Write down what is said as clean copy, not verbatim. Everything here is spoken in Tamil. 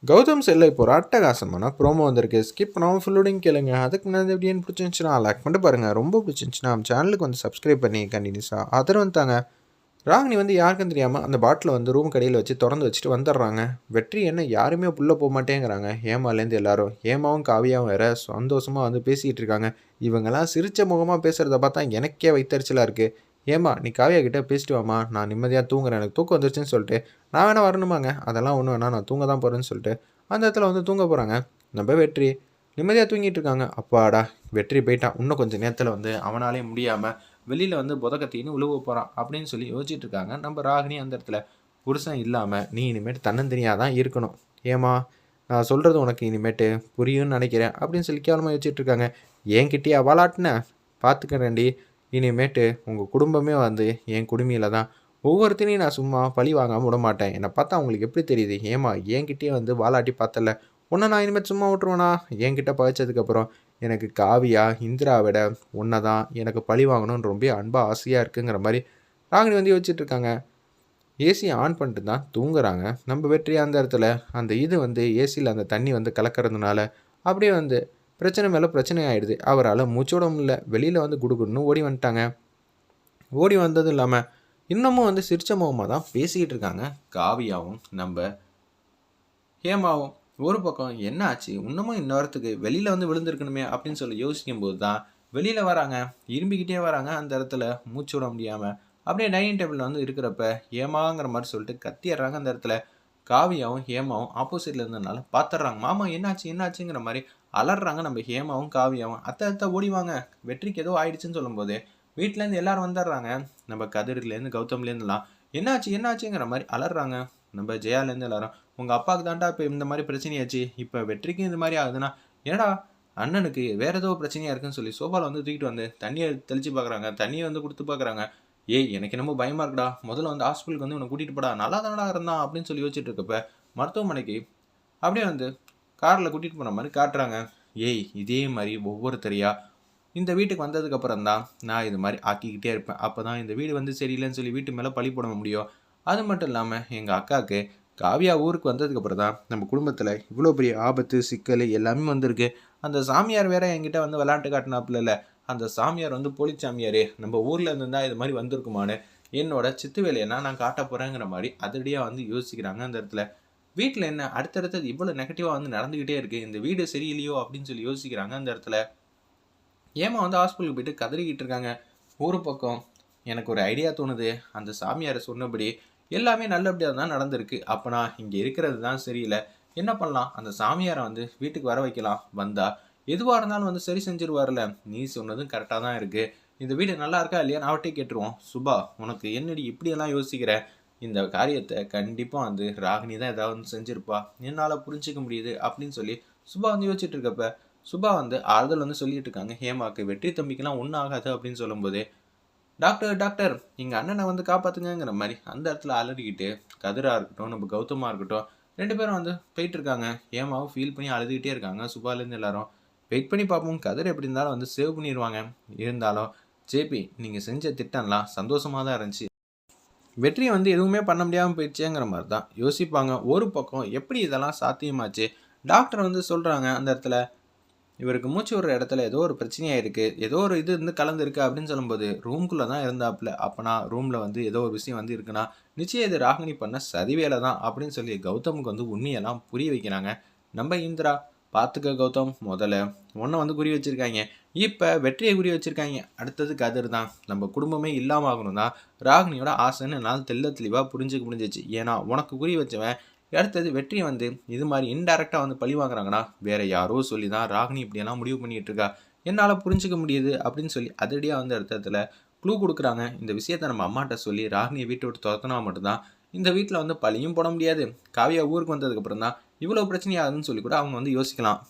கௌதம் செல்ல இப்போ ஒரு அட்டகாசமான ப்ரோமோ வந்திருக்கு. ஸ்கிப் பண்ணாமல் ஃபுல்லோடையும் கேளுங்க. அதுக்கு முன்னாடி எப்படின்னு பிடிச்சிருந்துச்சுன்னா லைக் பண்ணிட்டு பாருங்கள். ரொம்ப பிடிச்சிருந்துச்சுன்னா நம்ம சேனலுக்கு வந்து சப்ஸ்கிரைப் பண்ணி கண்டினியூஸாக ஆதரவு தாங்க. ராகினி வந்து யாருக்கும் தெரியாமல் அந்த பாட்டிலை வந்து ரூம் கடையில் வச்சு திறந்து வச்சுட்டு வந்துடுறாங்க. வெற்றி என்ன யாருமே உள்ளே போக மாட்டேங்கிறாங்க. ஏமாலேருந்து எல்லாரும் ஏமாவும் காவியாவும் வேற சந்தோஷமாக வந்து பேசிக்கிட்டு இருக்காங்க. இவங்கெல்லாம் சிரித்த முகமாக பேசுகிறத பார்த்தா எனக்கே வைத்தறிச்சலாக இருக்குது. ஏமா நீ காவியா கிட்டே பேசிட்டு வாமா, நான் நிம்மதியாக தூங்குறேன், எனக்கு தூக்கம் வந்துருச்சுன்னு சொல்லிட்டு நான் வேணா வரணுமாங்க, அதெல்லாம் ஒன்றும் வேணா, நான் தூங்க தான் போகிறேன்னு சொல்லிட்டு அந்த இடத்துல வந்து தூங்க போகிறாங்க. நம்ம வெற்றி நிம்மதியாக தூங்கிட்டு இருக்காங்க. அப்பாடா வெற்றி போயிட்டான், இன்னும் கொஞ்சம் நேரத்தில் வந்து அவனாலே முடியாமல் வெளியில் வந்து புதக்கத்தின்னு உழுவ போகிறான் அப்படின்னு சொல்லி யோசிச்சுட்டு இருக்காங்க. நம்ம ராகினி அந்த இடத்துல புருஷன் இல்லாமல் நீ இனிமேட்டு தன்னந்தனியாக தான் இருக்கணும், ஏமா நான் சொல்கிறது உனக்கு இனிமேட்டு புரியும்னு நினைக்கிறேன் அப்படின்னு சொல்லி கேவலமாக யோசிச்சுட்டு இருக்காங்க. என்கிட்டயே அவளாட்டின பார்த்துக்கிறேன்டி, இனிமேட்டு உங்கள் குடும்பமே வந்து என் குடுமையில் தான், ஒவ்வொருத்தனையும் நான் சும்மா பழி வாங்காமல் விட மாட்டேன். என்னை பார்த்தா அவங்களுக்கு எப்படி தெரியுது, ஏமா என்கிட்டயே வந்து வாலாட்டி பார்த்தல, உன்னை நான் இனிமேல் சும்மா விட்டுருவேனா, என்கிட்ட பழிச்சதுக்கப்புறம் எனக்கு காவியா இந்திரா விட உன்னை தான் எனக்கு பழி வாங்கணும்னு ரொம்ப அன்பாக ஆசையாக இருக்குங்கிற மாதிரி ராகினி வந்து யோசிச்சுட்டு இருக்காங்க. ஏசியை ஆன் பண்ணிட்டு தான் தூங்குறாங்க. நம்ம வெற்றி அந்த இடத்துல அந்த இது வந்து ஏசியில் அந்த தண்ணி வந்து கலக்கிறதுனால அப்படியே வந்து பிரச்சனை மேலே பிரச்சனை ஆகிடுது. அவரால் மூச்சோட முடியல, வெளியில் வந்து குடுகுடுன்னு ஓடி வந்துட்டாங்க. ஓடி வந்ததும் இல்லாமல் இன்னமும் வந்து சிரிச்ச முகமாக தான் பேசிக்கிட்டு இருக்காங்க காவியாவும் நம்ம ஹேமாவும். ஒரு பக்கம் என்ன ஆச்சு, இன்னமும் இன்னொருத்துக்கு வெளியில் வந்து விழுந்திருக்கணுமே அப்படின்னு சொல்லி யோசிக்கும் போது தான் வெளியில் வராங்க. இரும்பிக்கிட்டே வராங்க. அந்த இடத்துல மூச்சு விட முடியாமல் அப்படியே டைனிங் டேபிளில் வந்து இருக்கிறப்ப ஹேமாங்கிற மாதிரி சொல்லிட்டு கத்திடுறாங்க. அந்த இடத்துல காவியாவும் ஹேமாவும் ஆப்போசிட்டில் இருந்ததுனால பார்த்துட்றாங்க. மாமா என்னாச்சு என்னாச்சுங்கிற மாதிரி அலறாங்க. நம்ம ஹேமாவும் காவியாவும் அத்தை ஓடிவாங்க, வெற்றிக்கு ஏதோ ஆயிடுச்சுன்னு சொல்லும்போது வீட்டிலேருந்து எல்லாரும் வந்துடுறாங்க. நம்ம கதிர்லேருந்து கௌதம்லேருந்துலாம் என்னாச்சுங்கிற மாதிரி அலறாங்க. நம்ம ஜெயாலேருந்து எல்லாரும் உங்கள் அப்பாவுக்கு தாண்டா இப்போ இந்த மாதிரி பிரச்சனையாச்சு, இப்போ வெற்றிக்கும் இந்த மாதிரி ஆகுதுன்னா ஏடா அண்ணனுக்கு வேறு ஏதோ பிரச்சனையாக இருக்குன்னு சொல்லி சோஃபாவில் வந்து தூக்கிட்டு வந்து தண்ணியை தெளித்து பார்க்குறாங்க. தண்ணியை வந்து கொடுத்து பார்க்குறாங்க. ஏய் எனக்கு என்னமோ பயமாக இருக்குடா, முதல்ல வந்து ஹாஸ்பிட்டலுக்கு வந்து உன்னை கூட்டிகிட்டு போடா, நல்லா தானடா இருந்தான் அப்படின்னு சொல்லி யோசிச்சுட்டு இருக்கப்ப மருத்துவமனைக்கு அப்படியே வந்து காரில் கூட்டிகிட்டு போன மாதிரி காட்டுறாங்க. ஏய் இதே மாதிரி ஒவ்வொருத்தரையாக இந்த வீட்டுக்கு வந்ததுக்கப்புறம் தான் நான் இது மாதிரி ஆக்கிக்கிட்டே இருப்பேன். அப்போ தான் இந்த வீடு வந்து சரியில்லைன்னு சொல்லி வீட்டு மேலே பழி போட முடியும். அது மட்டும் இல்லாமல் எங்கள் அக்காவுக்கு காவியா ஊருக்கு வந்ததுக்கப்புறம் தான் நம்ம குடும்பத்தில் இவ்வளோ பெரிய ஆபத்து சிக்கல் எல்லாமே வந்திருக்கு. அந்த சாமியார் வேற என்கிட்ட வந்து விளையாட்டு காட்டினாப்புல இல்லை, அந்த சாமியார் வந்து போலி சாமியார் நம்ம ஊரில் இருந்து தான் இது மாதிரி வந்திருக்குமான்னு என்னோட சித்து வேலையை நான் காட்ட போகிறேங்கிற மாதிரி அதிரடியாக வந்து யோசிக்கிறாங்க. அந்த இடத்துல வீட்டில் என்ன அடுத்தடுத்தது இவ்வளோ நெகட்டிவாக வந்து நடந்துக்கிட்டே இருக்குது, இந்த வீடு சரியில்லையோ அப்படின்னு சொல்லி யோசிக்கிறாங்க. அந்த இடத்துல ஏமா வந்து ஹாஸ்பிட்டலுக்கு போயிட்டு கதறிக்கிட்டு இருக்காங்க. ஒரு பக்கம் எனக்கு ஒரு ஐடியா தோணுது, அந்த சாமியாரை சொன்னபடி எல்லாமே நல்லபடியாக தான் நடந்திருக்கு, அப்போனா இங்கே இருக்கிறது தான் சரியில்லை, என்ன பண்ணலாம், அந்த சாமியாரை வந்து வீட்டுக்கு வர வைக்கலாம், வந்தா எதுவாக இருந்தாலும் வந்து சரி செஞ்சிருவார்ல, நீ சொன்னதும் கரெக்டாக தான் இருக்குது, இந்த வீடு நல்லா இருக்கா இல்லையா அவட்டே கேட்டுருவோம். சுபா உனக்கு என்னடி இப்படியெல்லாம் யோசிக்கிற, இந்த காரியத்தை கண்டிப்பாக வந்து ராகினி தான் ஏதாவது வந்து செஞ்சுருப்பா, என்னால் புரிஞ்சிக்க முடியுது அப்படின்னு சொல்லி சுபா வந்து யோசிச்சுட்டு இருக்கப்ப சுபா வந்து ஆறுதல் வந்து சொல்லிட்டு இருக்காங்க ஹேமாக்கு. வெற்றி தம்பிக்கெல்லாம் ஒன்றும் ஆகாது அப்படின்னு சொல்லும்போது டாக்டர் எங்கள் அண்ணனை வந்து காப்பாற்றுங்கிற மாதிரி அந்த இடத்துல அலறிக்கிட்டு கதிராக இருக்கட்டும் நம்ம கௌதமாக இருக்கட்டும் 2 பேரும் வந்து போயிட்டு இருக்காங்க. ஹேமாவும் ஃபீல் பண்ணி அழுதுகிட்டே இருக்காங்க. சுபாலேருந்து எல்லாரும் வெயிட் பண்ணி பார்ப்போம், கதிர் எப்படி இருந்தாலும் வந்து சேவ் பண்ணிடுவாங்க. இருந்தாலும் ஜேபி நீங்கள் செஞ்ச திட்டம்லாம் சந்தோஷமாக தான் இருந்துச்சு, வெற்றியை வந்து எதுவுமே பண்ண முடியாமல் போயிடுச்சேங்கிற மாதிரி தான் யோசிப்பாங்க. ஒரு பக்கம் எப்படி இதெல்லாம் சாத்தியமாச்சு, டாக்டர் வந்து சொல்கிறாங்க அந்த இடத்துல இவருக்கு மூச்சு விடுற இடத்துல ஏதோ ஒரு பிரச்சனையாக இருக்குது, ஏதோ ஒரு இது இருந்து கலந்துருக்கு அப்படின்னு சொல்லும்போது ரூம்குள்ளே தான் இருந்தாப்புல. அப்போனா ரூமில் வந்து ஏதோ ஒரு விஷயம் வந்து இருக்குன்னா நிச்சயம் இது ராகினி பண்ண சதிவேலை தான் அப்படின்னு சொல்லி கௌதமுக்கு வந்து உண்மையெல்லாம் புரிய வைக்கிறாங்க. நம்ம இந்திரா பார்த்துக்க கௌதம், முதல்ல ஒன்றை வந்து குறி வச்சுருக்காங்க, இப்போ வெற்றியை குறி வச்சுருக்காங்க, அடுத்தது கதிர் தான், நம்ம குடும்பமே இல்லாமல் ஆகணும் தான் ராகினியோட ஆசைன்னு என்னால் தெளிவாக புரிஞ்சுக்க முடிஞ்சிச்சு. ஏன்னா உனக்கு குறி வச்சவன் அடுத்தது வெற்றி வந்து இது மாதிரி இன்டெரக்டாக வந்து பழி வாங்குறாங்கன்னா வேறு யாரோ சொல்லி தான் ராகினி இப்படியெல்லாம் முடிவு பண்ணிகிட்டு இருக்கா, என்னால் புரிஞ்சிக்க முடியுது அப்படின்னு சொல்லி அதிரடியாக வந்து இடத்துல க்ளூ கொடுக்குறாங்க. இந்த விஷயத்தை நம்ம அம்மாட்ட சொல்லி ராகினியை வீட்டை விட்டு துரத்தினா மட்டும்தான் இந்த வீட்டில் வந்து பழியும் போட முடியாது, காவியா ஊருக்கு வந்ததுக்கப்புறம் தான் இவ்வளோ பிரச்சனையாகுதுன்னு சொல்லி கூட அவங்க வந்து யோசிக்கலாம்.